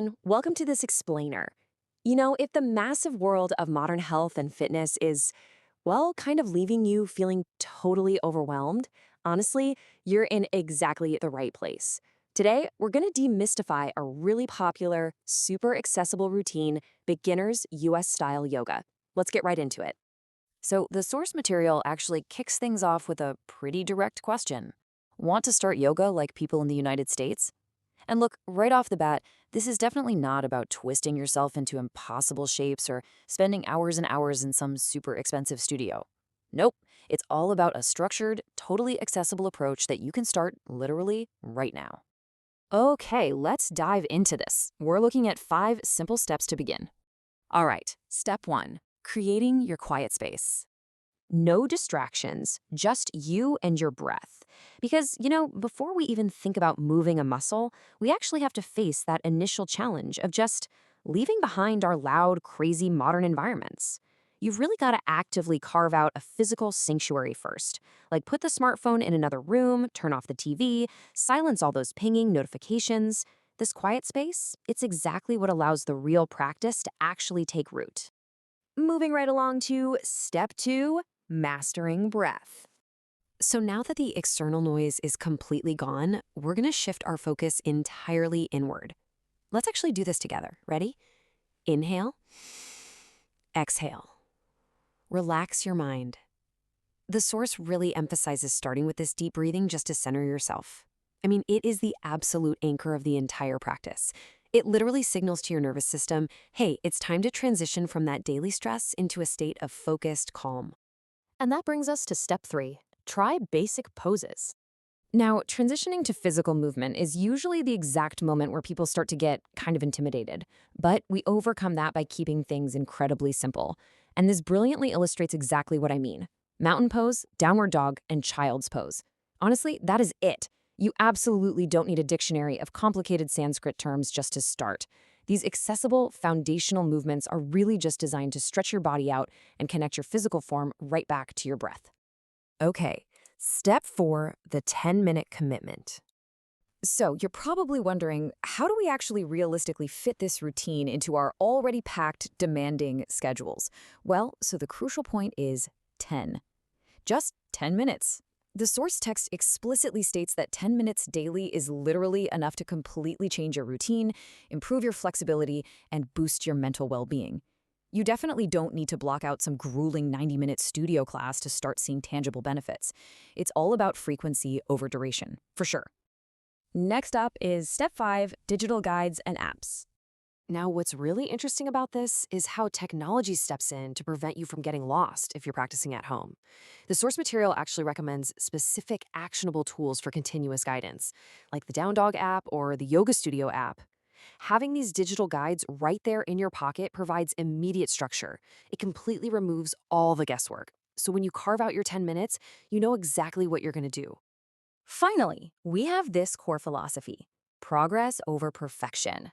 everyone. Welcome to this explainer. If the massive world of modern health and fitness is, well, kind of leaving you feeling totally overwhelmed, honestly, you're in exactly the right place. Today, we're going to demystify a really popular, super accessible routine, beginner's US style yoga. Let's get right into it. So, the source material actually kicks things off with a pretty direct question. Want to start yoga like people in the United States? And look, right off the bat, this is definitely not about twisting yourself into impossible shapes or spending hours and hours in some super expensive studio. Nope, it's all about a structured, totally accessible approach that you can start literally right now. Okay, let's dive into this. We're looking at 5 simple steps to begin. All right, step 1, creating your quiet space. No distractions, just you and your breath. Because, before we even think about moving a muscle, we actually have to face that initial challenge of just leaving behind our loud, crazy modern environments. You've really got to actively carve out a physical sanctuary first. Like put the smartphone in another room, turn off the TV, silence all those pinging notifications. This quiet space, it's exactly what allows the real practice to actually take root. Moving right along to step 2, mastering breath. So now that the external noise is completely gone, we're going to shift our focus entirely inward. Let's actually do this together. Ready? Inhale, exhale. Relax your mind. The source really emphasizes starting with this deep breathing just to center yourself. I mean, it is the absolute anchor of the entire practice. It literally signals to your nervous system, hey, it's time to transition from that daily stress into a state of focused calm. And that brings us to step 3, try basic poses. Now, transitioning to physical movement is usually the exact moment where people start to get kind of intimidated, but we overcome that by keeping things incredibly simple. And this brilliantly illustrates exactly what I mean. Mountain pose, downward dog, and child's pose. Honestly, that is it. You absolutely don't need a dictionary of complicated Sanskrit terms just to start. These accessible, foundational movements are really just designed to stretch your body out and connect your physical form right back to your breath. Okay, step 4, the 10-minute commitment. So you're probably wondering, how do we actually realistically fit this routine into our already packed, demanding schedules? Well, so the crucial point is 10. Just 10 minutes. The source text explicitly states that 10 minutes daily is literally enough to completely change your routine, improve your flexibility, and boost your mental well-being. You definitely don't need to block out some grueling 90-minute studio class to start seeing tangible benefits. It's all about frequency over duration, for sure. Next up is step 5, digital guides and apps. Now, what's really interesting about this is how technology steps in to prevent you from getting lost if you're practicing at home. The source material actually recommends specific actionable tools for continuous guidance, like the Down Dog app or the Yoga Studio app. Having these digital guides right there in your pocket provides immediate structure. It completely removes all the guesswork. So when you carve out your 10 minutes, you know exactly what you're going to do. Finally, we have this core philosophy: progress over perfection.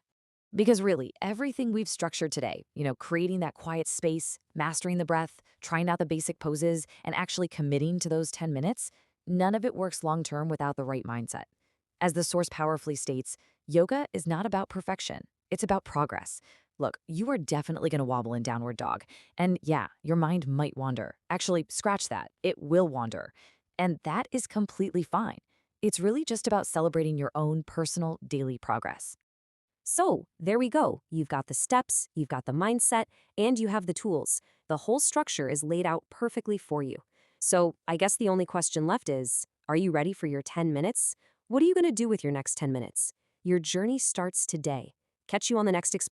Because really, everything we've structured today, creating that quiet space, mastering the breath, trying out the basic poses, and actually committing to those 10 minutes, none of it works long-term without the right mindset. As the source powerfully states, yoga is not about perfection. It's about progress. Look, you are definitely going to wobble in downward dog. And yeah, your mind might wander. Actually, scratch that. It will wander. And that is completely fine. It's really just about celebrating your own personal daily progress. So, there we go. You've got the steps, you've got the mindset, and you have the tools. The whole structure is laid out perfectly for you. So, I guess the only question left is, are you ready for your 10 minutes? What are you going to do with your next 10 minutes? Your journey starts today. Catch you on the next